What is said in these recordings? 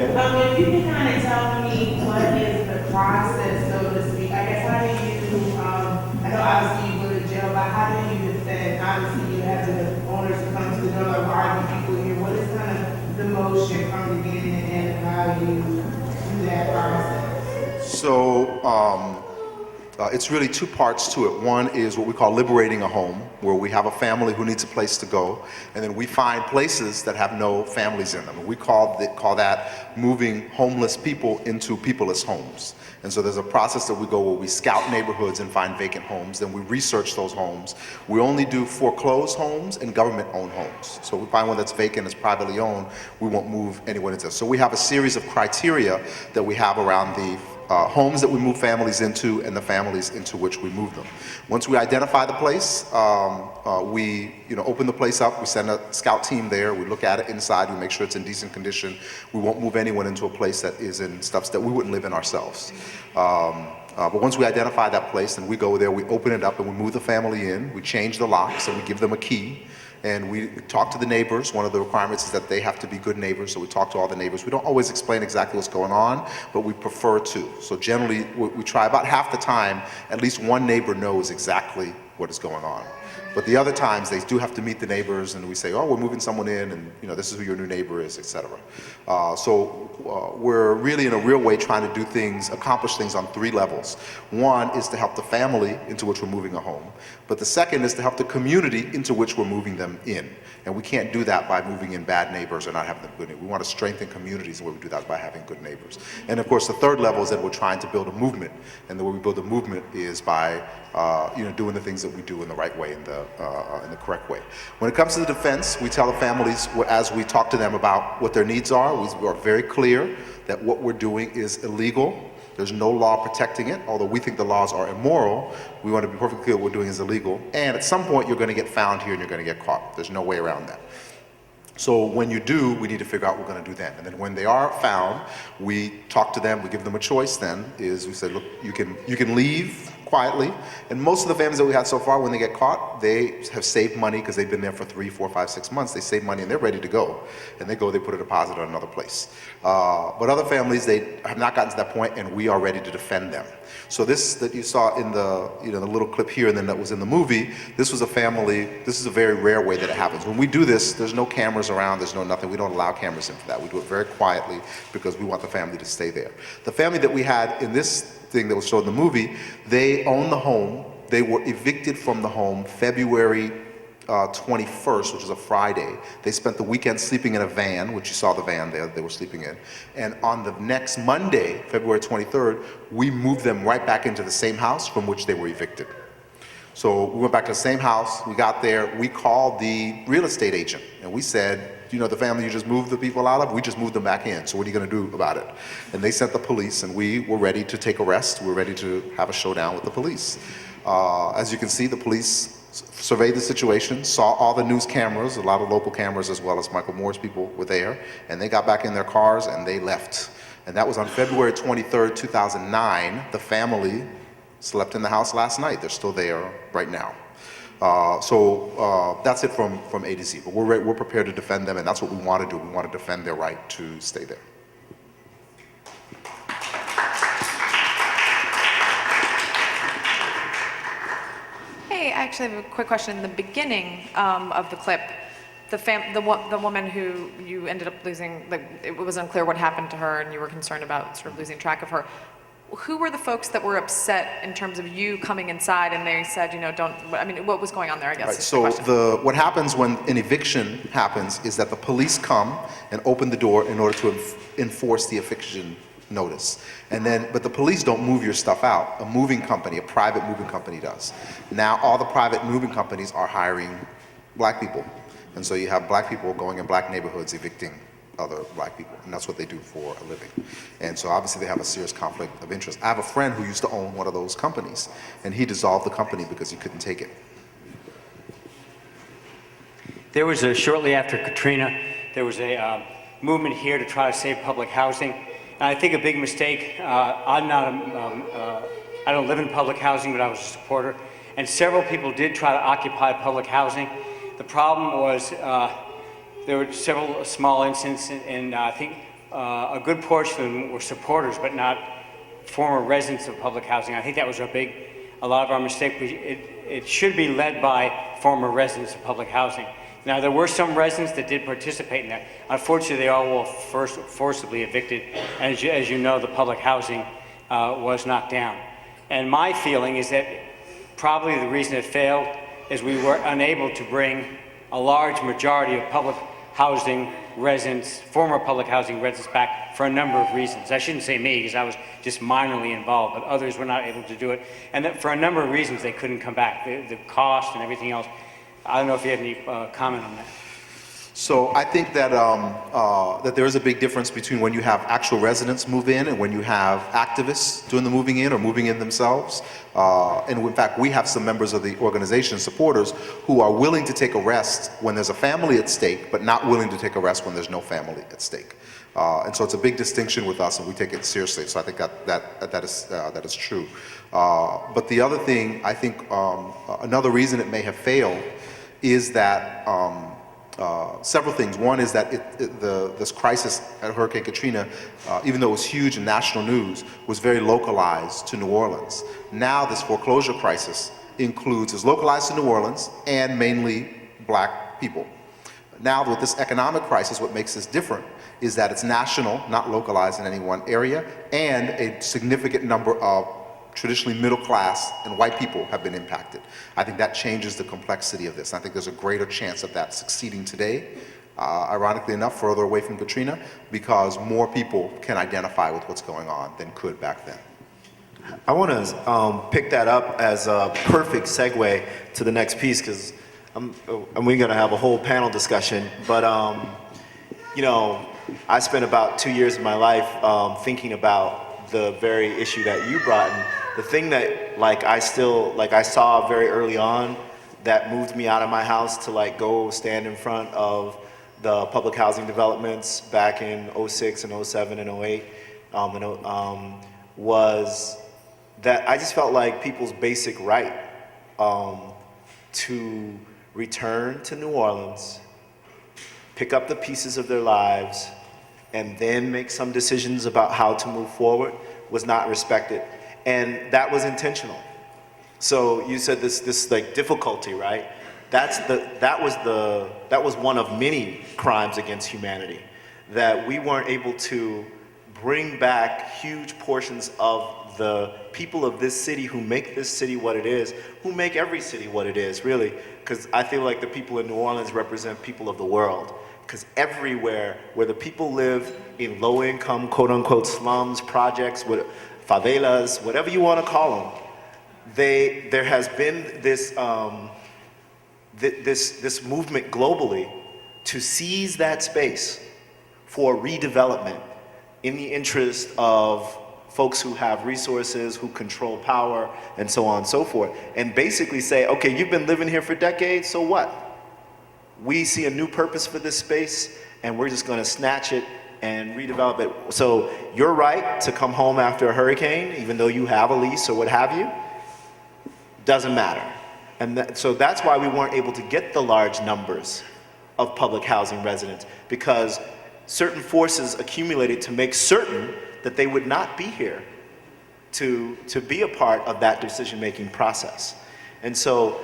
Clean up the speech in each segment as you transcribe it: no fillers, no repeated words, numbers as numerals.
If you can kind of tell me what is the process, so to speak, I guess how do you, I know obviously you go to jail, but how do you defend, obviously you have the owners come to the door, like why are the people here, what is kind of the motion from the beginning and end of how you do that process? So it's really two parts to it. One is what we call liberating a home, where we have a family who needs a place to go, and then we find places that have no families in them. And we call that moving homeless people into peopleless homes. And so there's a process that we go where we scout neighborhoods and find vacant homes, then we research those homes. We only do foreclosed homes and government-owned homes. So we find one that's vacant, it's privately owned, we won't move anyone into it. So we have a series of criteria that we have around the homes that we move families into and the families into which we move them. Once we identify the place, we open the place up, we send a scout team there, we look at it inside, we make sure it's in decent condition. We won't move anyone into a place that is in stuff that we wouldn't live in ourselves. But once we identify that place, then we go there, we open it up and we move the family in, we change the locks and we give them a key. And we talk to the neighbors. One of the requirements is that they have to be good neighbors, so we talk to all the neighbors. We don't always explain exactly what's going on, but we prefer to. So generally, we try about half the time, at least one neighbor knows exactly what is going on. But the other times, they do have to meet the neighbors, and we say, oh, we're moving someone in, and this is who your new neighbor is, etc. We're really, in a real way, trying to do things, accomplish things on three levels. One is to help the family into which we're moving a home. But the second is to help the community into which we're moving them in. And we can't do that by moving in bad neighbors or not having them good neighbors. We want to strengthen communities, and where we do that by having good neighbors. And of course, the third level is that we're trying to build a movement. And the way we build a movement is by doing the things that we do in the right way, in the correct way. When it comes to the defense, we tell the families, as we talk to them about what their needs are, we are very clear that what we're doing is illegal. There's no law protecting it, although we think the laws are immoral. We want to be perfectly clear what we're doing is illegal. And at some point, you're going to get found here and you're going to get caught. There's no way around that. So when you do, we need to figure out what we're going to do then. And then when they are found, we talk to them, we give them a choice then, is we say, look, you can leave quietly. And most of the families that we had so far, when they get caught, they have saved money because they've been there for 3, 4, 5, 6 months. They save money and they're ready to go. And they go, they put a deposit on another place. But other families, they have not gotten to that point, and we are ready to defend them. So this that you saw in the the little clip here, and then that was in the movie, this was a family. This is a very rare way that it happens. When we do this, there's no cameras around, there's no nothing. We don't allow cameras in for that. We do it very quietly because we want the family to stay there. The family that we had in this thing that was shown in the movie, they own the home. They were evicted from the home February 21st, which is a Friday. They spent the weekend sleeping in a van, which you saw the van there they were sleeping in. And on the next Monday, February 23rd, we moved them right back into the same house from which they were evicted. So we went back to the same house, we got there, we called the real estate agent, and we said, the family you just moved the people out of, we just moved them back in, so what are you going to do about it? And they sent the police, and we were ready to take arrest, we were ready to have a showdown with the police. As you can see, the police surveyed the situation, saw all the news cameras, a lot of local cameras as well as Michael Moore's people were there, and they got back in their cars and they left. And that was on February 23rd, 2009. The family slept in the house last night. They're still there right now. That's it from A to Z. But we're prepared to defend them, and that's what we want to do. We want to defend their right to stay there. Hey, I actually have a quick question. In the beginning of the clip, the woman who you ended up losing, it was unclear what happened to her, and you were concerned about sort of losing track of her. Who were the folks that were upset in terms of you coming inside and they said, what was going on there, I guess? Right, so what happens when an eviction happens is that the police come and open the door in order to enforce the eviction notice. But the police don't move your stuff out. A moving company, a private moving company does. Now all the private moving companies are hiring black people. And so you have black people going in black neighborhoods evicting other black people, and that's what they do for a living. And so obviously they have a serious conflict of interest. I have a friend who used to own one of those companies, and he dissolved the company because he couldn't take it. There was shortly after Katrina, there was a movement here to try to save public housing. And I think a big mistake, I don't live in public housing, but I was a supporter, and several people did try to occupy public housing. The problem was there were several small incidents, and I think a good portion of them were supporters, but not former residents of public housing. I think that was a lot of our mistake. It should be led by former residents of public housing. Now, there were some residents that did participate in that. Unfortunately, they all were forcibly evicted. As you know, the public housing was knocked down. And my feeling is that probably the reason it failed is we were unable to bring a large majority of public housing residents, former public housing residents back for a number of reasons. I shouldn't say me, because I was just minorly involved, but others were not able to do it. And that for a number of reasons, they couldn't come back, the cost and everything else. I don't know if you have any comment on that. So I think that, that there is a big difference between when you have actual residents move in and when you have activists doing the moving in or moving in themselves. And in fact, we have some members of the organization, supporters, who are willing to take a rest when there's a family at stake, but not willing to take a rest when there's no family at stake. And so it's a big distinction with us, and we take it seriously. So I think that is true. But the other thing, I think, another reason it may have failed is that several things. One is that this crisis at Hurricane Katrina, even though it was huge in national news, was very localized to New Orleans. Now this foreclosure crisis is localized to New Orleans and mainly black people. Now with this economic crisis, what makes this different is that it's national, not localized in any one area, and a significant number of traditionally middle class and white people have been impacted. I think that changes the complexity of this. I think there's a greater chance of that succeeding today, ironically enough, further away from Katrina, because more people can identify with what's going on than could back then. I want to pick that up as a perfect segue to the next piece, because we're going to have a whole panel discussion. But, you know, I spent about 2 years of my life thinking about the very issue that you brought. And the thing that I saw very early on that moved me out of my house to go stand in front of the public housing developments back in 06 and 07 and 08 was that I just felt like people's basic right to return to New Orleans, pick up the pieces of their lives, and then make some decisions about how to move forward was not respected. And that was intentional. So you said this difficulty, right? That was one of many crimes against humanity, that we weren't able to bring back huge portions of the people of this city who make this city what it is, who make every city what it is, really. Because I feel like the people in New Orleans represent people of the world. Because everywhere where the people live in low-income, quote-unquote, slums, projects, favelas, whatever you want to call them, there has been this, this movement globally to seize that space for redevelopment in the interest of folks who have resources, who control power, and so on and so forth. And basically say, okay, you've been living here for decades, so what? We see a new purpose for this space, and we're just gonna snatch it and redevelop it. So your right to come home after a hurricane, even though you have a lease or what have you, doesn't matter. And so that's why we weren't able to get the large numbers of public housing residents, because certain forces accumulated to make certain that they would not be here to be a part of that decision-making process. And so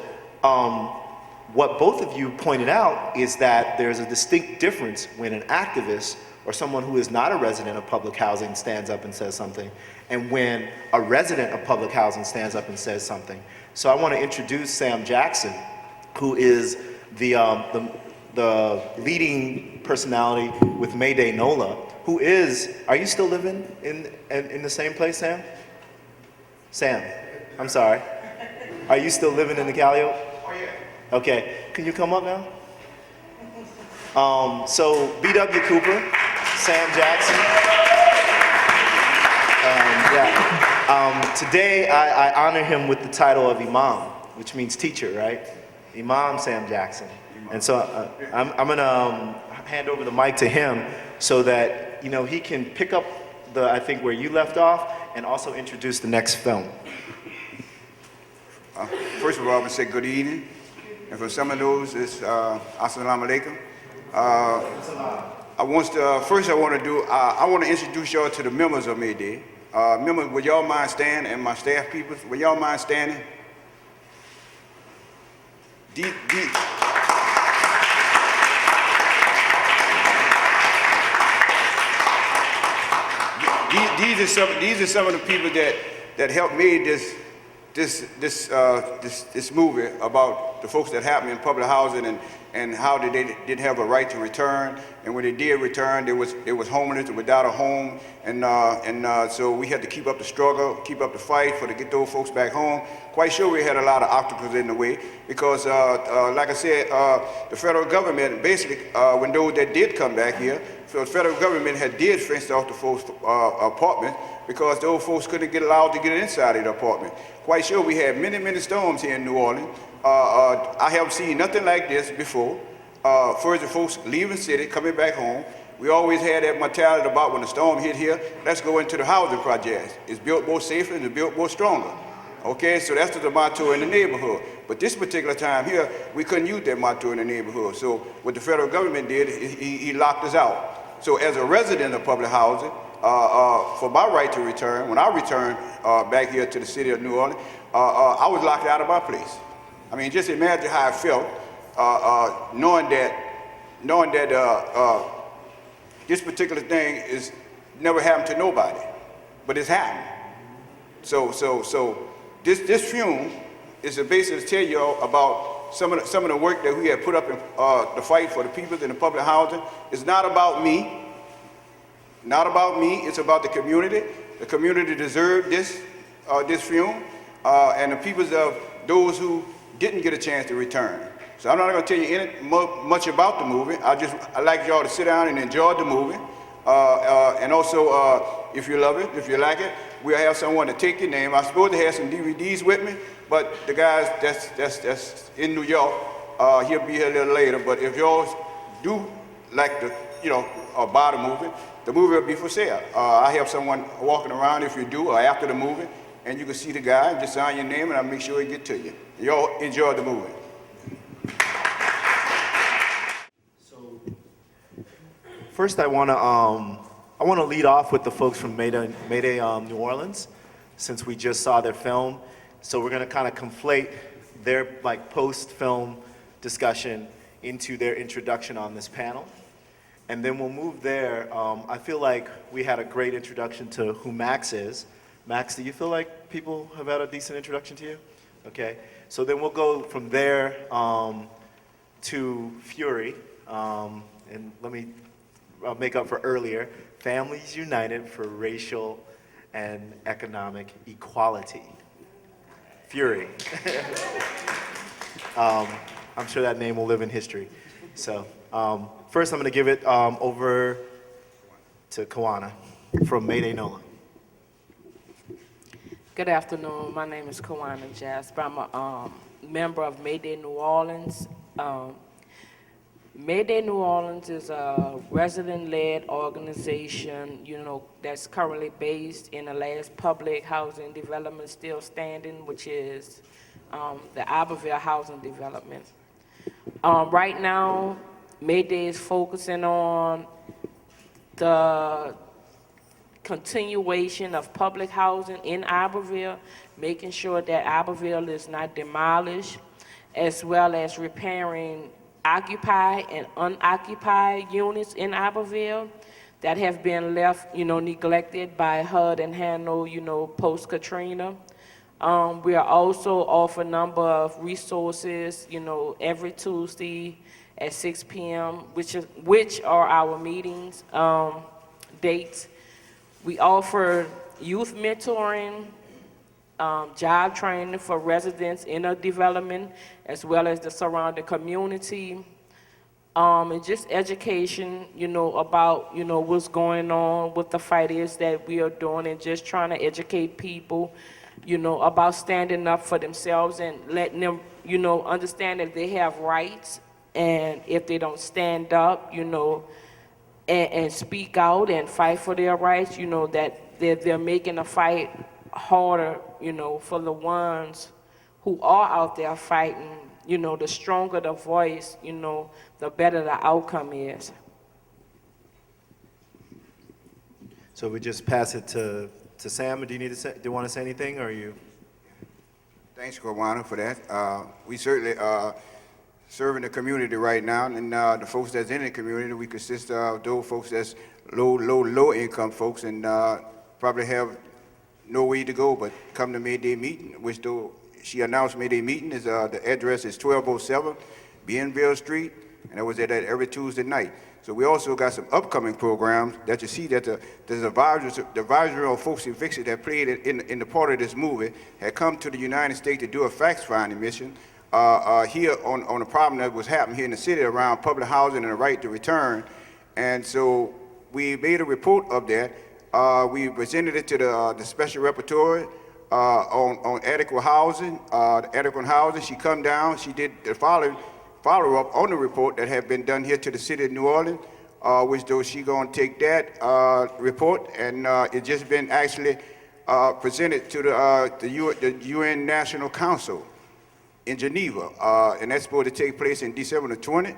what both of you pointed out is that there's a distinct difference when an activist or someone who is not a resident of public housing stands up and says something, and when a resident of public housing stands up and says something. So I want to introduce Sam Jackson, who is the leading personality with Mayday NOLA, who is, are you still living in the same place, Sam? Sam, I'm sorry. Are you still living in the Calliope? Oh, yeah. Okay, can you come up now? So B.W. Cooper, Sam Jackson. Today I honor him with the title of Imam, which means teacher, right? Imam Sam Jackson. And so I'm gonna hand over the mic to him so that he can pick up I think where you left off, and also introduce the next film. First of all, I would say good evening. And for some of those, it's Assalamu alaikum. First I want to introduce y'all to the members of Mayday. Members, would y'all mind standing, and my staff people, would y'all mind standing? These are some of the people that helped made this movie about the folks that happened in public housing and how they didn't have a right to return, and when they did return, they was homeless and without a home, and so we had to keep up the struggle, keep up the fight to get those folks back home. Quite sure we had a lot of obstacles in the way because, like I said, the federal government basically, when those that did come back here, so the federal government did fence off the folks' apartment because those folks couldn't get allowed to get inside of the apartment. Quite sure we had many, many storms here in New Orleans. I haven't seen nothing like this before. First, the folks leaving the city, coming back home. We always had that mentality about when the storm hit here, let's go into the housing projects. It's built more safer and it's built more stronger. Okay, so that's the motto in the neighborhood. But this particular time here, we couldn't use that motto in the neighborhood. So what the federal government did, he locked us out. So as a resident of public housing, for my right to return, when I returned back here to the city of New Orleans, I was locked out of my place. I mean, just imagine how I felt knowing that this particular thing is never happened to nobody, but it's happened. So this film is basically to tell you all about some of the work that we have put up in the fight for the people in the public housing. It's not about me. Not about me. It's about the community. The community deserved this film, and the peoples of those who didn't get a chance to return. So I'm not going to tell you much about the movie. I like y'all to sit down and enjoy the movie. And also, if you love it, if you like it, we'll have someone to take your name. I'm supposed to have some DVDs with me, but the guys that's in New York, he'll be here a little later. But if y'all do like to, buy the movie will be for sale. I have someone walking around if you do, or after the movie, and you can see the guy and just sign your name, and I'll make sure he get to you. Y'all enjoy the movie. First, I want to lead off with the folks from Mayday New Orleans, since we just saw their film. So we're going to kind of conflate their post-film discussion into their introduction on this panel, and then we'll move there. I feel like we had a great introduction to who Max is. Max, do you feel like people have had a decent introduction to you? Okay. So then we'll go from there to Fury, and let me make up for earlier, Families United for Racial and Economic Equality. Fury. I'm sure that name will live in history. So first I'm going to give it over to Kawana from Mayday NOLA. Good afternoon. My name is Kawana Jasper. I'm a member of Mayday New Orleans. Mayday New Orleans is a resident-led organization, that's currently based in the last public housing development still standing, which is the Iberville housing development. Right now, Mayday is focusing on the continuation of public housing in Iberville, making sure that Iberville is not demolished, as well as repairing occupied and unoccupied units in Iberville that have been left, neglected by HUD and Handle, post-Katrina. We are also offer a number of resources, every Tuesday at 6 p.m., which are our meetings dates. We offer youth mentoring, job training for residents in a development, as well as the surrounding community, and just education, about, what's going on, what the fight is that we are doing, and just trying to educate people, about standing up for themselves and letting them, understand that they have rights, and if they don't stand up, and speak out and fight for their rights, that they're making a fight harder, for the ones who are out there fighting. The stronger the voice, the better the outcome is. So we just pass it to Sam. Do you want to say anything, or are you? Thanks, Kawana, for that. We certainly serving the community right now, and the folks that's in the community, we consist of those folks that's low income folks, and probably have no way to go but come to May Day meeting, which though she announced May Day meeting is the address is 1207 Bienville Street, and that was at every Tuesday night. So we also got some upcoming programs that you see that the advisory on folks evicted that played in the part of this movie had come to the United States to do a fact-finding mission here on a problem that was happening here in the city around public housing and the right to return. And so we made a report of that. We presented it to the special rapporteur on adequate housing. Adequate housing, she come down, she did the follow-up on the report that had been done here to the city of New Orleans, which though she gonna take that report, and it just been actually presented to the UN National Council in Geneva, and that's supposed to take place in December the 20th.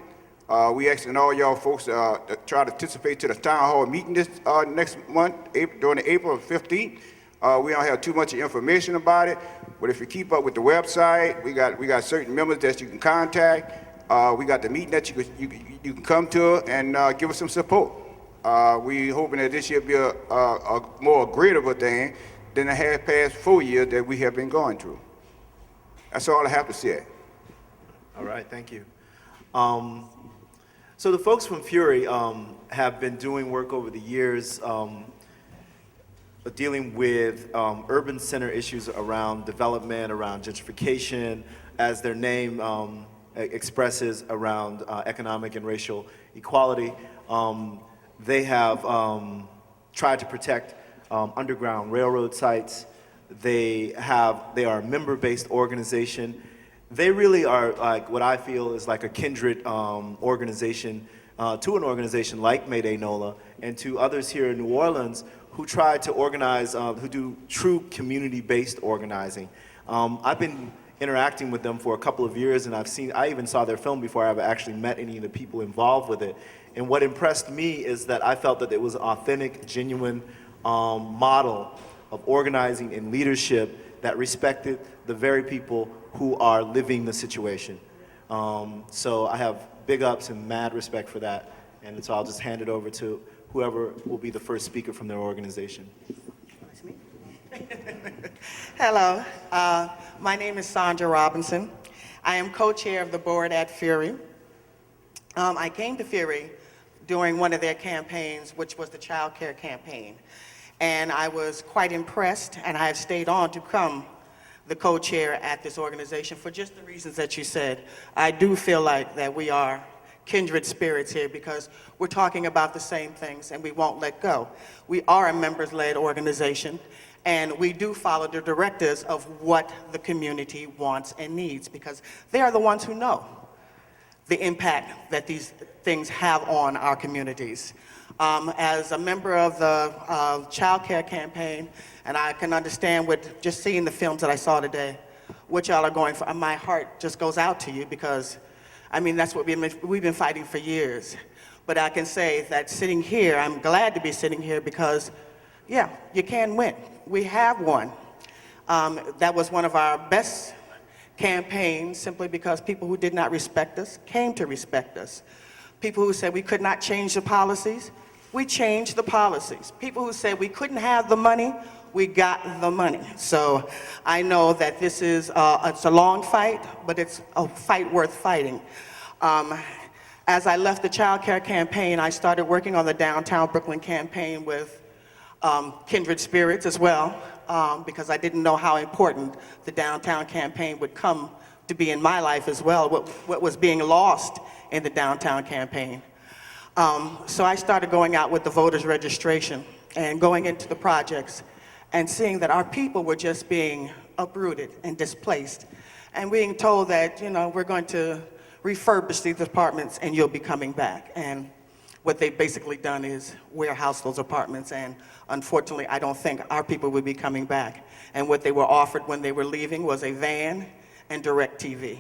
We asking all y'all folks to try to participate to the town hall meeting this next month, during the April 15th. We don't have too much information about it, but if you keep up with the website, we got certain members that you can contact. We got the meeting that you can come to and give us some support. We hoping that this year be a more greater of a thing than the past 4 years that we have been going through. That's all I have to say. All right, thank you. So the folks from Fury have been doing work over the years dealing with urban center issues around development, around gentrification, as their name expresses, around economic and racial equality. They have tried to protect underground railroad sites. They are a member-based organization. They really are like what I feel is like a kindred organization to an organization like Mayday NOLA and to others here in New Orleans who try to organize, who do true community-based organizing. I've been interacting with them for a couple of years, and I even saw their film before I've actually met any of the people involved with it. And what impressed me is that I felt that it was an authentic, genuine model of organizing and leadership that respected the very people who are living the situation. So I have big ups and mad respect for that. And so I'll just hand it over to whoever will be the first speaker from their organization. Hello, my name is Sandra Robinson. I am co-chair of the board at Fury. I came to Fury during one of their campaigns, which was the child care campaign. And I was quite impressed, and I have stayed on to become the co-chair at this organization for just the reasons that you said. I do feel like that we are kindred spirits here because we're talking about the same things and we won't let go. We are a members-led organization, and we do follow the directives of what the community wants and needs because they are the ones who know the impact that these things have on our communities. As a member of the child care campaign, and I can understand with just seeing the films that I saw today, what y'all are going for, my heart just goes out to you because, I mean, that's what we've been fighting for years. But I can say that sitting here, I'm glad to be sitting here because, yeah, you can win. We have won. That was one of our best campaigns simply because people who did not respect us came to respect us. People who said we could not change the policies, we changed the policies. People who said we couldn't have the money, we got the money. So I know that this is, it's a long fight, but it's a fight worth fighting. As I left the child care campaign, I started working on the downtown Brooklyn campaign with kindred spirits as well, because I didn't know how important the downtown campaign would come to be in my life as well, what was being lost in the downtown campaign. So I started going out with the voters registration and going into the projects and seeing that our people were just being uprooted and displaced and being told that, you know, we're going to refurbish these apartments and you'll be coming back. And what they've basically done is warehouse those apartments, and unfortunately I don't think our people will be coming back. And what they were offered when they were leaving was a van and DirecTV.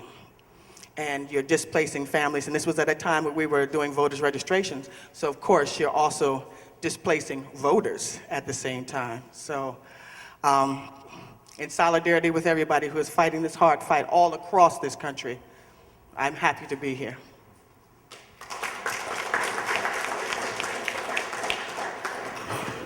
And you're displacing families, and this was at a time when we were doing voters registrations, so of course you're also displacing voters at the same time. So in solidarity with everybody who is fighting this hard fight all across this country, I'm happy to be here.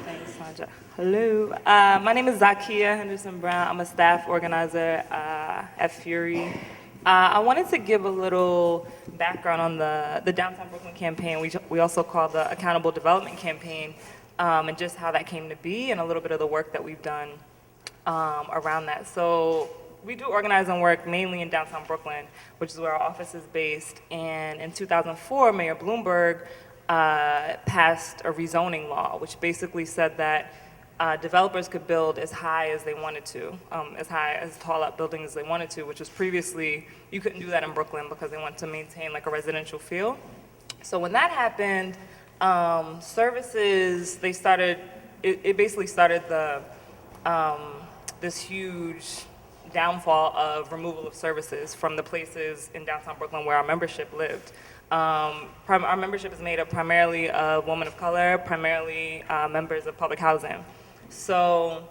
Thanks, Sandra. Hello, my name is Zakia Henderson Brown. I'm a staff organizer at Fury. I wanted to give a little background on the Downtown Brooklyn campaign, we also call the Accountable Development Campaign, and just how that came to be and a little bit of the work that we've done around that. So we do organizing work mainly in downtown Brooklyn, which is where our office is based. And in 2004, Mayor Bloomberg passed a rezoning law, which basically said that developers could build as high as they wanted to, as tall up buildings as they wanted to, which was previously, you couldn't do that in Brooklyn because they wanted to maintain like a residential feel. So when that happened, services, they started, it basically started this huge downfall of removal of services from the places in downtown Brooklyn where our membership lived. Our membership is made up primarily of women of color, primarily members of public housing. So,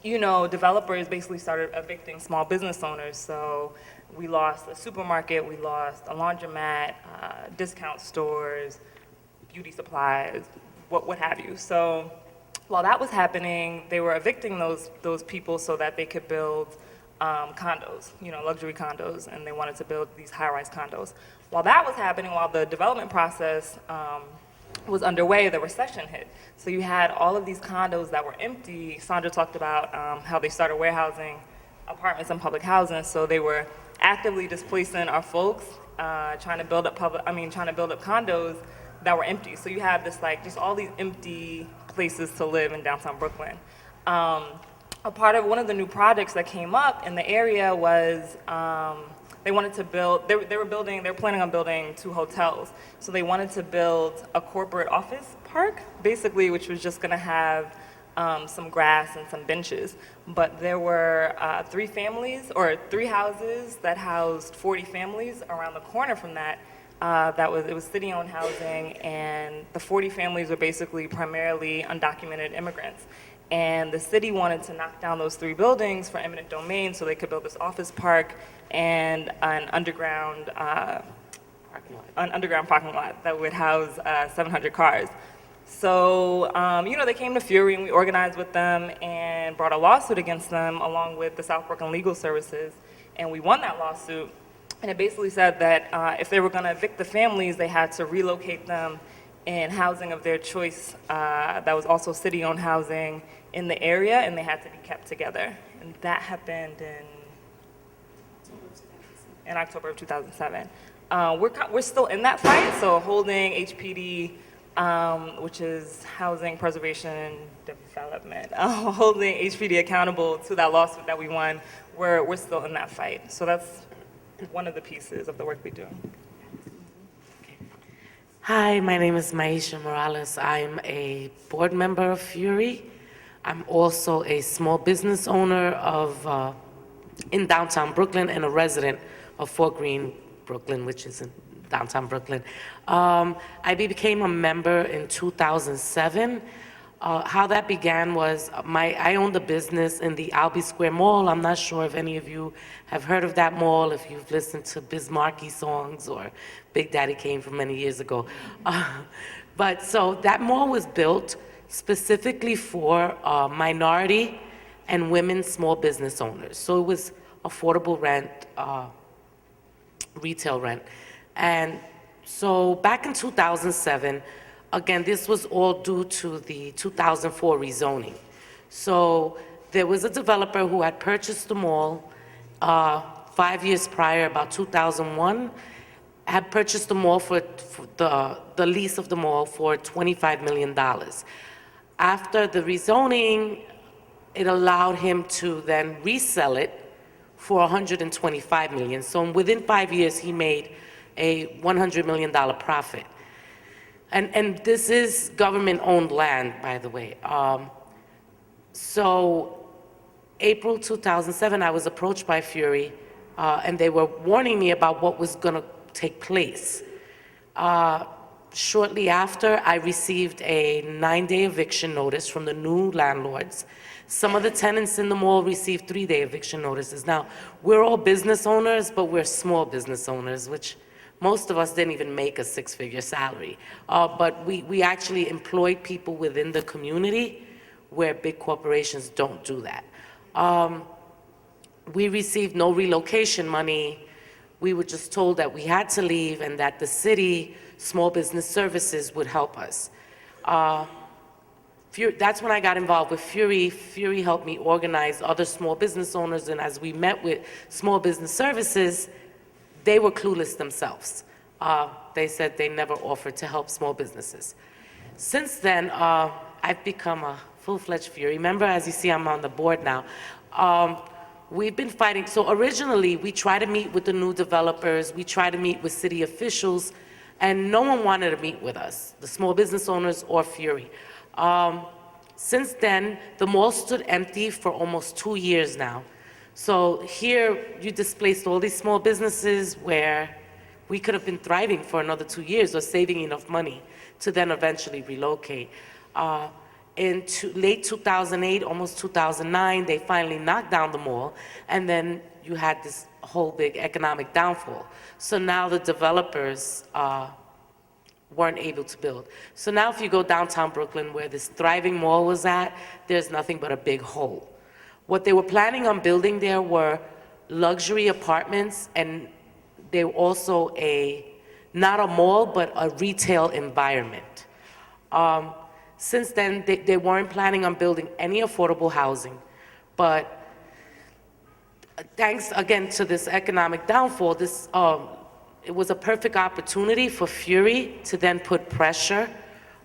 you know, developers basically started evicting small business owners. So we lost a supermarket, we lost a laundromat, discount stores, beauty supplies, what have you. So while that was happening, they were evicting those people so that they could build condos, you know, luxury condos, and they wanted to build these high-rise condos. While that was happening, while the development process was underway, the recession hit. So you had all of these condos that were empty. Sandra talked about how they started warehousing apartments and public housing. So they were actively displacing our folks, trying to build up condos that were empty. So you have this like just all these empty places to live in downtown Brooklyn. A part of one of the new projects that came up in the area was they wanted to build, they were planning on building 2 hotels. So they wanted to build a corporate office park, basically, which was just gonna have some grass and some benches. But there were 3 houses that housed 40 families around the corner from that. It was city-owned housing, and the 40 families were basically primarily undocumented immigrants. And the city wanted to knock down those 3 buildings for eminent domain so they could build this office park and an underground parking lot that would house 700 cars. So, you know, they came to Fury and we organized with them and brought a lawsuit against them along with the South Brooklyn Legal Services. And we won that lawsuit. And it basically said that if they were gonna evict the families, they had to relocate them in housing of their choice that was also city-owned housing in the area, and they had to be kept together. And that happened in October of 2007. We're still in that fight, so holding HPD, which is Housing Preservation and Development, holding HPD accountable to that lawsuit that we won, we're still in that fight. So that's one of the pieces of the work we do. Hi, my name is Maisha Morales. I'm a board member of Fury. I'm also a small business owner in downtown Brooklyn and a resident of Fort Greene, Brooklyn, which is in downtown Brooklyn. I became a member in 2007. How that began was I owned a business in the Albee Square Mall. I'm not sure if any of you have heard of that mall, if you've listened to Biz Markie songs or Big Daddy Kane from many years ago. But so that mall was built specifically for minority and women small business owners. So it was affordable rent, retail rent. And so back in 2007, again, this was all due to the 2004 rezoning. So there was a developer who had purchased the mall 5 years prior, about 2001, had purchased the mall for the lease of the mall for $25 million. After the rezoning, it allowed him to then resell it for $125 million. So within 5 years, he made a $100 million profit. And this is government-owned land, by the way. So April 2007, I was approached by Fury, and they were warning me about what was gonna take place. Shortly after, I received a 9-day eviction notice from the new landlords. Some of the tenants in the mall received 3-day eviction notices. Now, we're all business owners, but we're small business owners, which most of us didn't even make a 6-figure salary. But we actually employed people within the community where big corporations don't do that. We received no relocation money. We were just told that we had to leave and that the city Small Business Services would help us. That's when I got involved with Fury. Fury helped me organize other small business owners, and as we met with Small Business Services, they were clueless themselves. They said they never offered to help small businesses. Since then, I've become a full-fledged Fury member. As you see, I'm on the board now. We've been fighting. So originally, we tried to meet with the new developers. We tried to meet with city officials, and no one wanted to meet with us, the small business owners or Fury. Since then, the mall stood empty for almost 2 years now. So here, you displaced all these small businesses where we could have been thriving for another 2 years or saving enough money to then eventually relocate. In late 2008, almost 2009, they finally knocked down the mall, and then you had this whole big economic downfall. So now the developers weren't able to build. So now if you go downtown Brooklyn, where this thriving mall was at, there's nothing but a big hole. What they were planning on building there were luxury apartments, and they were also not a mall, but a retail environment. Since then, they weren't planning on building any affordable housing, but thanks again to this economic downfall, it was a perfect opportunity for Fury to then put pressure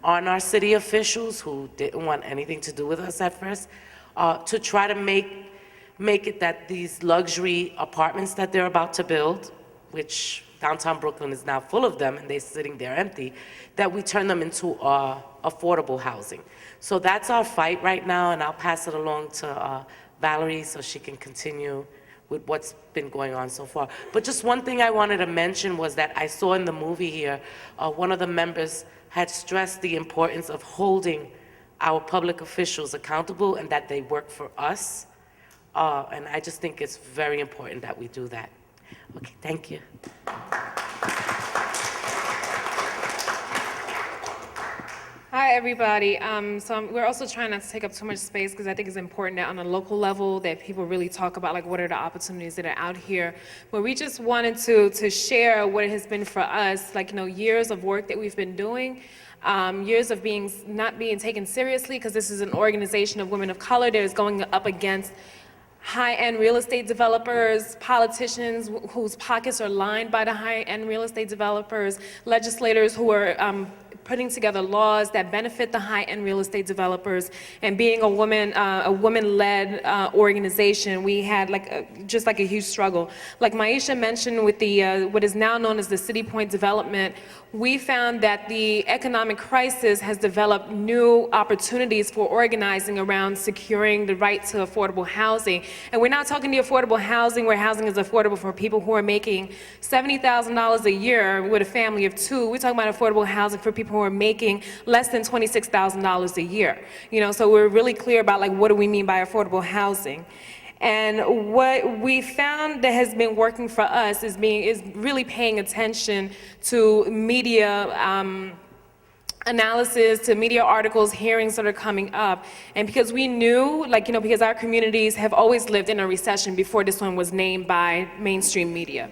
on our city officials, who didn't want anything to do with us at first, to try to make it that these luxury apartments that they're about to build, which downtown Brooklyn is now full of them and they're sitting there empty, that we turn them into affordable housing. So that's our fight right now, and I'll pass it along to Valerie so she can continue with what's been going on so far. But just one thing I wanted to mention was that I saw in the movie here, one of the members had stressed the importance of holding our public officials accountable and that they work for us. And I just think it's very important that we do that. Okay, thank you. Hi, everybody. We're also trying not to take up too much space because I think it's important that on a local level that people really talk about like what are the opportunities that are out here. But we just wanted to share what it has been for us, like years of work that we've been doing, years of not being taken seriously, because this is an organization of women of color that is going up against high-end real estate developers, politicians whose pockets are lined by the high-end real estate developers, legislators who are putting together laws that benefit the high-end real estate developers, and being a woman-led organization, we had just a huge struggle. Like Maisha mentioned with the what is now known as the City Point development, we found that the economic crisis has developed new opportunities for organizing around securing the right to affordable housing. And we're not talking the affordable housing where housing is affordable for people who are making $70,000 a year with a family of 2. We're talking about affordable housing for people who are making less than $26,000 a year. So we're really clear about what do we mean by affordable housing. And what we found that has been working for us is really paying attention to media analysis, to media articles, hearings that are coming up. And because we knew, because our communities have always lived in a recession before this one was named by mainstream media.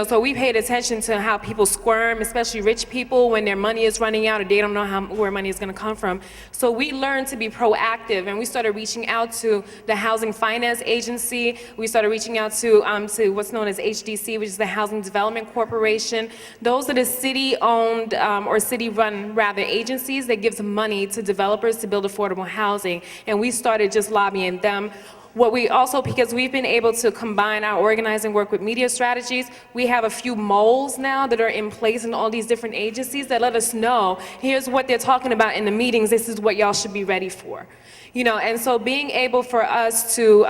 So we paid attention to how people squirm, especially rich people, when their money is running out or they don't know where money is gonna come from. So we learned to be proactive, and we started reaching out to the Housing Finance Agency. We started reaching out to what's known as HDC, which is the Housing Development Corporation. Those are the city-owned or city-run, rather, agencies that gives money to developers to build affordable housing, and we started just lobbying them. What we also, because we've been able to combine our organizing work with media strategies, we have a few moles now that are in place in all these different agencies that let us know, here's what they're talking about in the meetings, this is what y'all should be ready for. And so being able for us to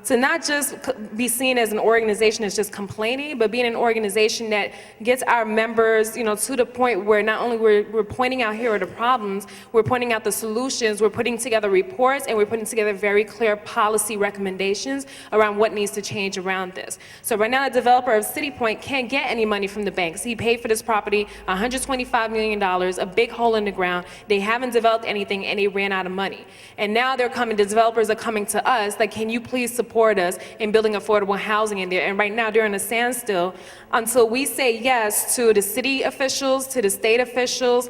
not just be seen as an organization that's just complaining, but being an organization that gets our members, to the point where not only we're pointing out here are the problems, we're pointing out the solutions, we're putting together reports, and we're putting together very clear policy recommendations around what needs to change around this. So right now, the developer of City Point can't get any money from the banks. He paid for this property $125 million, a big hole in the ground. They haven't developed anything, and they ran out of money. And now the developers are coming to us, like, can you please support us in building affordable housing in there? And right now, they're in a standstill until we say yes to the city officials, to the state officials.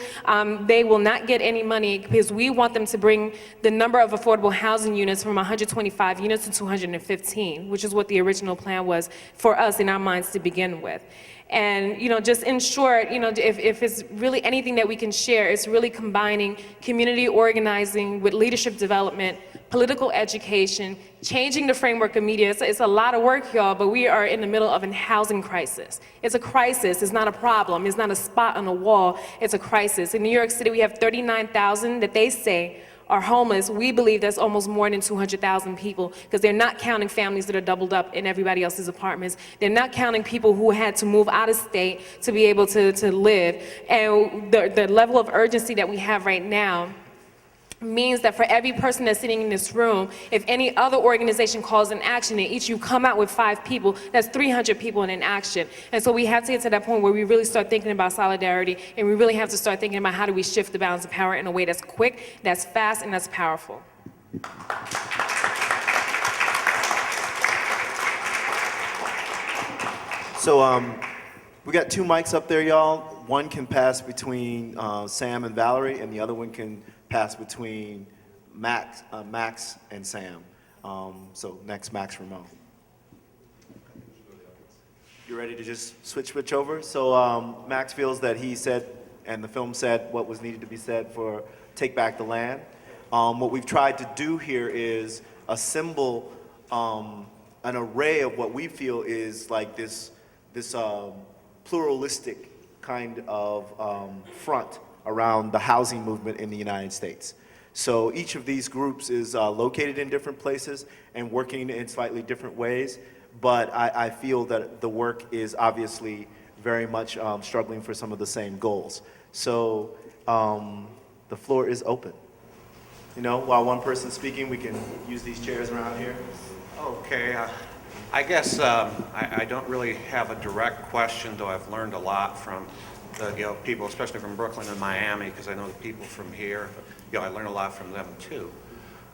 They will not get any money because we want them to bring the number of affordable housing units from 125 units to 215, which is what the original plan was for us in our minds to begin with. And, just in short, if it's really anything that we can share, it's really combining community organizing with leadership development, political education, changing the framework of media. It's a lot of work, y'all, but we are in the middle of a housing crisis. It's a crisis. It's not a problem. It's not a spot on the wall. It's a crisis. In New York City, we have 39,000 that they say are homeless. We believe that's almost more than 200,000 people, because they're not counting families that are doubled up in everybody else's apartments. They're not counting people who had to move out of state to be able to live. And the level of urgency that we have right now means that for every person that's sitting in this room, if any other organization calls an action and each you come out with 5 people, that's 300 people in an action. And so we have to get to that point where we really start thinking about solidarity, and we really have to start thinking about how do we shift the balance of power in a way that's quick, that's fast, and that's powerful. So we got 2 mics up there, y'all. One can pass between Sam and Valerie, and the other one can pass between Max and Sam. So next, Max Ramon. You ready to just switch over? So Max feels that he said, and the film said, what was needed to be said for Take Back the Land. What we've tried to do here is assemble an array of what we feel is like this pluralistic kind of front around the housing movement in the United States. So each of these groups is located in different places and working in slightly different ways, but I feel that the work is obviously very much struggling for some of the same goals. So the floor is open. While one person's speaking, we can use these chairs around here. Okay, I guess I don't really have a direct question, though I've learned a lot from the people, especially from Brooklyn and Miami, because I know the people from here. I learned a lot from them too.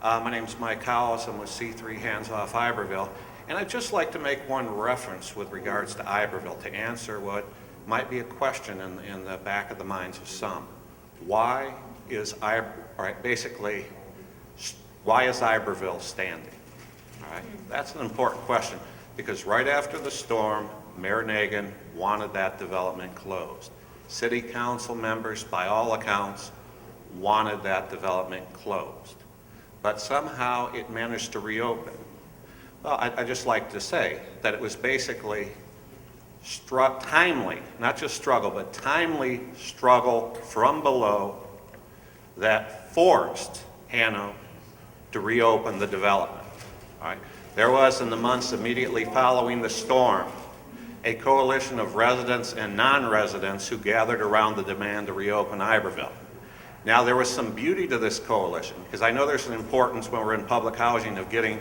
My name's Mike Howells. I'm with C3 Hands Off Iberville, and I'd just like to make one reference with regards to Iberville to answer what might be a question in the back of the minds of some. Why is Iberville standing? All right, that's an important question, because right after the storm, Mayor Nagin wanted that development closed. City council members, by all accounts, wanted that development closed. But somehow it managed to reopen. Well, I'd just like to say that it was basically timely, not just struggle, but timely struggle from below that forced Hanno to reopen the development. All right? There was, in the months immediately following the storm, a coalition of residents and non-residents who gathered around the demand to reopen Iberville. Now, there was some beauty to this coalition, because I know there's an importance when we're in public housing of getting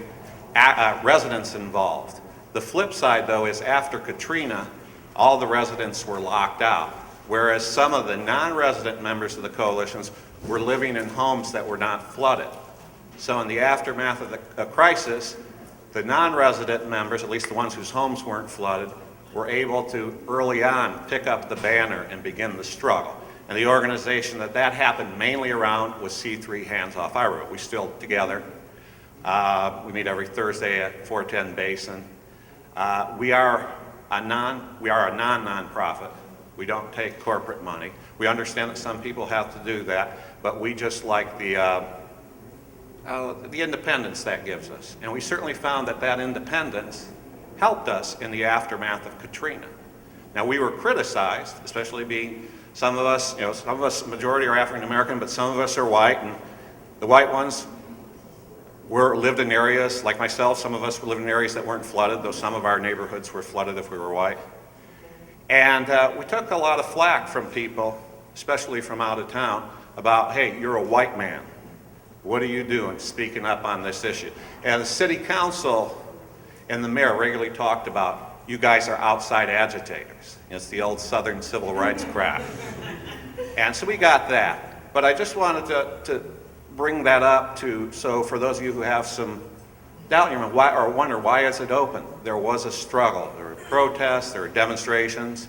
residents involved. The flip side, though, is after Katrina, all the residents were locked out, whereas some of the non-resident members of the coalitions were living in homes that were not flooded. So in the aftermath of the crisis, the non-resident members, at least the ones whose homes weren't flooded, were able to early on pick up the banner and begin the struggle. And the organization that happened mainly around was C3 Hands Off Iberville. We're still together. We meet every Thursday at 410 Basin. We are a non-nonprofit. We don't take corporate money. We understand that some people have to do that, but we just like the independence that gives us. And we certainly found that independence helped us in the aftermath of Katrina. Now, we were criticized, especially being some of us, majority are African American, but some of us are white, and the white ones lived in areas, like myself, some of us lived in areas that weren't flooded, though some of our neighborhoods were flooded if we were white. And we took a lot of flack from people, especially from out of town, about, hey, you're a white man. What are you doing speaking up on this issue? And the city council and the mayor regularly talked about, you guys are outside agitators. It's the old Southern civil rights crap. And so we got that. But I just wanted to bring that up so for those of you who have some doubt in your mind, or wonder why is it open? There was a struggle. There were protests, there were demonstrations.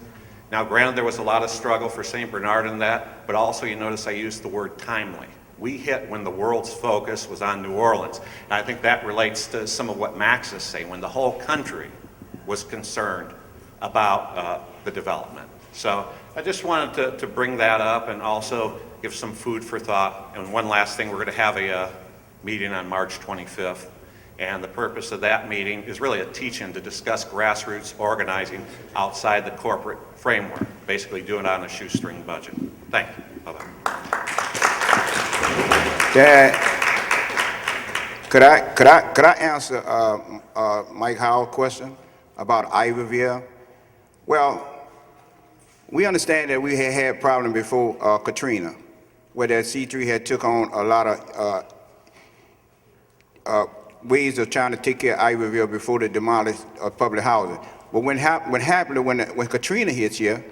Now granted, there was a lot of struggle for St. Bernard in that, but also you notice I used the word timely. We hit when the world's focus was on New Orleans. And I think that relates to some of what Max is saying, when the whole country was concerned about the development. So I just wanted to bring that up and also give some food for thought. And one last thing, we're going to have a meeting on March 25th. And the purpose of that meeting is really a teach-in to discuss grassroots organizing outside the corporate framework, basically doing it on a shoestring budget. Thank you. Bye-bye. Dad, could I answer Mike Howell's question about Iberville? Well, we understand that we had problem before Katrina, where that C3 had took on a lot of ways of trying to take care of Iberville before they demolished public housing. But what happened when Katrina hit here,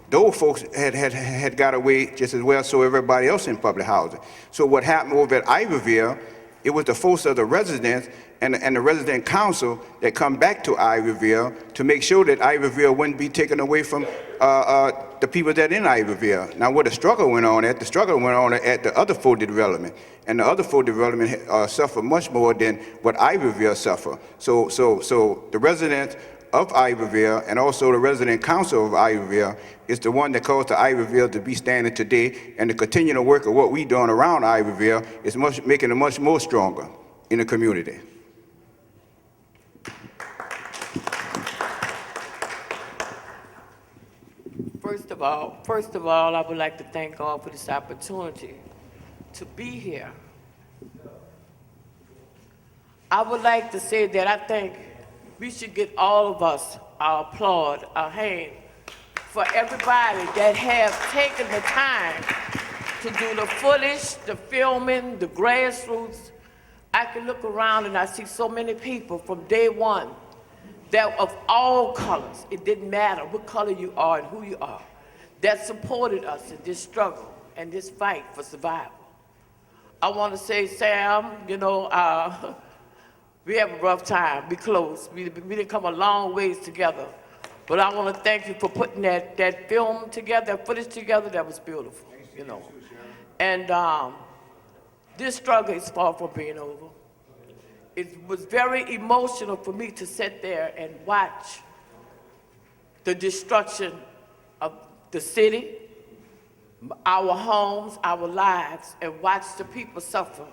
those folks had got away just as well, so everybody else in public housing. So what happened over at Iberville, it was the folks of the residents and the resident council that come back to Iberville to make sure that Iberville wouldn't be taken away from the people that in Iberville. Now where the struggle went on at the other 40 development. And the other 4 development suffer much more than what Iberville suffer. So the residents of Iberville and also the resident council of Iberville is the one that caused the Iberville to be standing today, and the continual work of what we doing around Iberville is making it much more stronger in the community. First of all, I would like to thank God for this opportunity to be here. I would like to say that I think we should get all of us our applaud, our hand, for everybody that have taken the time to do the footage, the filming, the grassroots. I can look around and I see so many people from day one that of all colors, it didn't matter what color you are and who you are, that supported us in this struggle and this fight for survival. I want to say, Sam, you know, we have a rough time. We close. We didn't come a long ways together. But I want to thank you for putting that film together, that footage together. That was beautiful, you know. And this struggle is far from being over. It was very emotional for me to sit there and watch the destruction of the city, our homes, our lives, and watch the people suffer.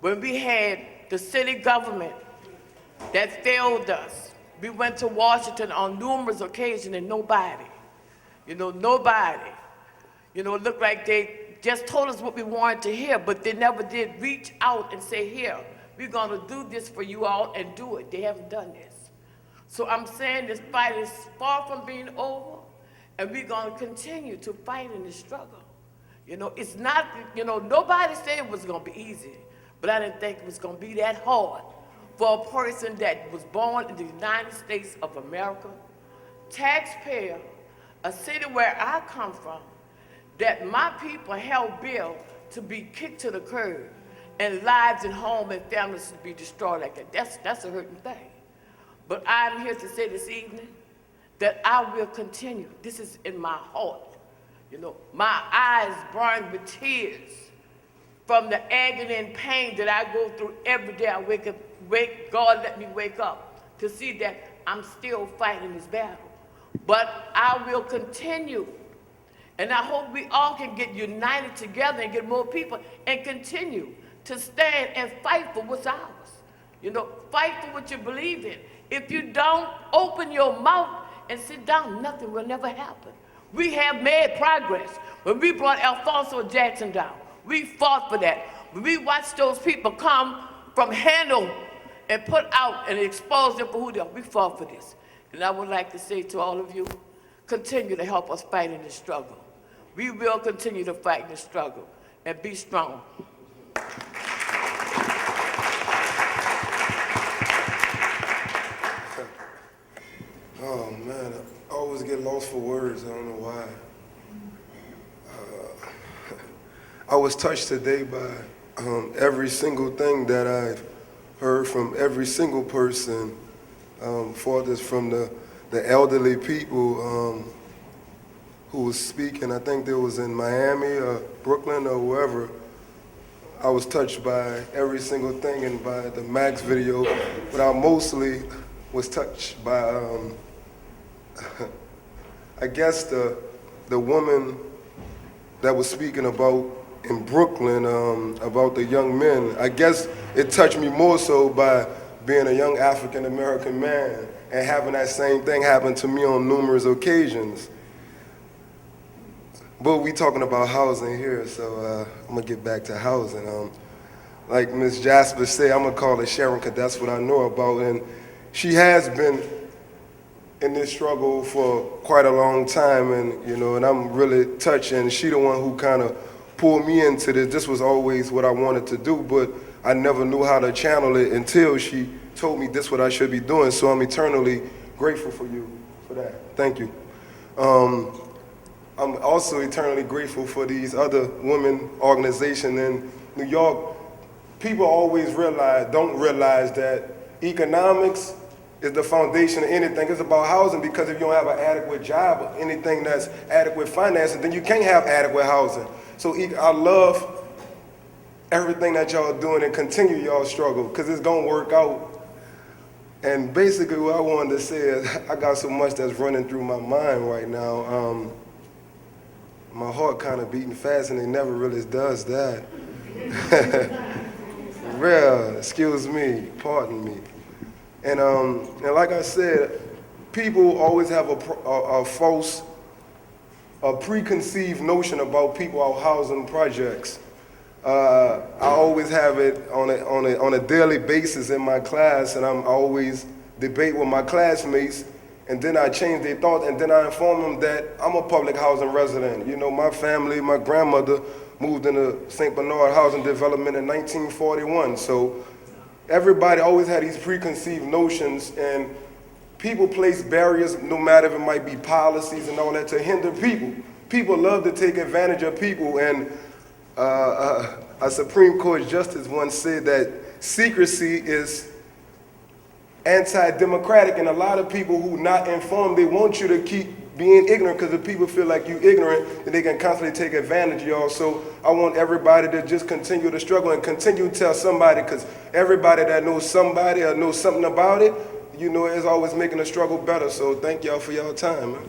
When we had the city government that failed us, we went to Washington on numerous occasions and nobody, it looked like they just told us what we wanted to hear, but they never did reach out and say, here, we're gonna do this for you all and do it. They haven't done this. So I'm saying this fight is far from being over, and we're gonna continue to fight in this struggle. You know, it's not, nobody said it was gonna be easy, but I didn't think it was gonna be that hard for a person that was born in the United States of America, taxpayer, a city where I come from, that my people held bill to be kicked to the curb and lives and home and families to be destroyed like that. That's a hurting thing. But I'm here to say this evening that I will continue. This is in my heart. My eyes burn with tears from the agony and pain that I go through every day. I wake up, God let me wake up to see that I'm still fighting this battle. But I will continue. And I hope we all can get united together and get more people and continue to stand and fight for what's ours. Fight for what you believe in. If you don't open your mouth and sit down, nothing will never happen. We have made progress. When we brought Alfonso Jackson down, we fought for that. When we watched those people come from handle and put out and expose them for who they are. We fought for this. And I would like to say to all of you, continue to help us fight in this struggle. We will continue to fight in this struggle and be strong. Oh man, I always get lost for words. I don't know why. I was touched today by every single thing that I've heard from every single person, farthest from the elderly people who was speaking. I think there was in Miami or Brooklyn or wherever. I was touched by every single thing and by the Max video, but I mostly was touched by, I guess the woman that was speaking about in Brooklyn, about the young men. I guess it touched me more so by being a young African-American man and having that same thing happen to me on numerous occasions. But we talking about housing here, so I'm gonna get back to housing. Like Ms. Jasper said, I'm gonna call her Sharon because that's what I know about. And she has been in this struggle for quite a long time, and and I'm really touched. And she the one who kind of pulled me into this. This was always what I wanted to do, but I never knew how to channel it until she told me this is what I should be doing. So I'm eternally grateful for you for that. Thank you. I'm also eternally grateful for these other women organizations in New York. People always don't realize that economics is the foundation of anything. It's about housing, because if you don't have an adequate job or anything that's adequate financing, then you can't have adequate housing. So I love everything that y'all doing, and continue y'all struggle, because it's gonna work out. And basically what I wanted to say is I got so much that's running through my mind right now. My heart kind of beating fast, and it never really does that. Real, excuse me, pardon me. And like I said, people always have a false, preconceived notion about people out housing projects. I always have it on a daily basis in my class, and I always debate with my classmates, and then I change their thoughts, and then I inform them that I'm a public housing resident. My family, my grandmother moved into St. Bernard Housing Development in 1941. So everybody always had these preconceived notions, and people place barriers, no matter if it might be policies and all that, to hinder people. People love to take advantage of people, and a Supreme Court justice once said that secrecy is anti-democratic, and a lot of people who not informed, they want you to keep being ignorant, because if people feel like you ignorant, then they can constantly take advantage of y'all. So I want everybody to just continue to struggle and continue to tell somebody, because everybody that knows somebody or knows something about it, is always making the struggle better. So thank y'all for y'all time, man.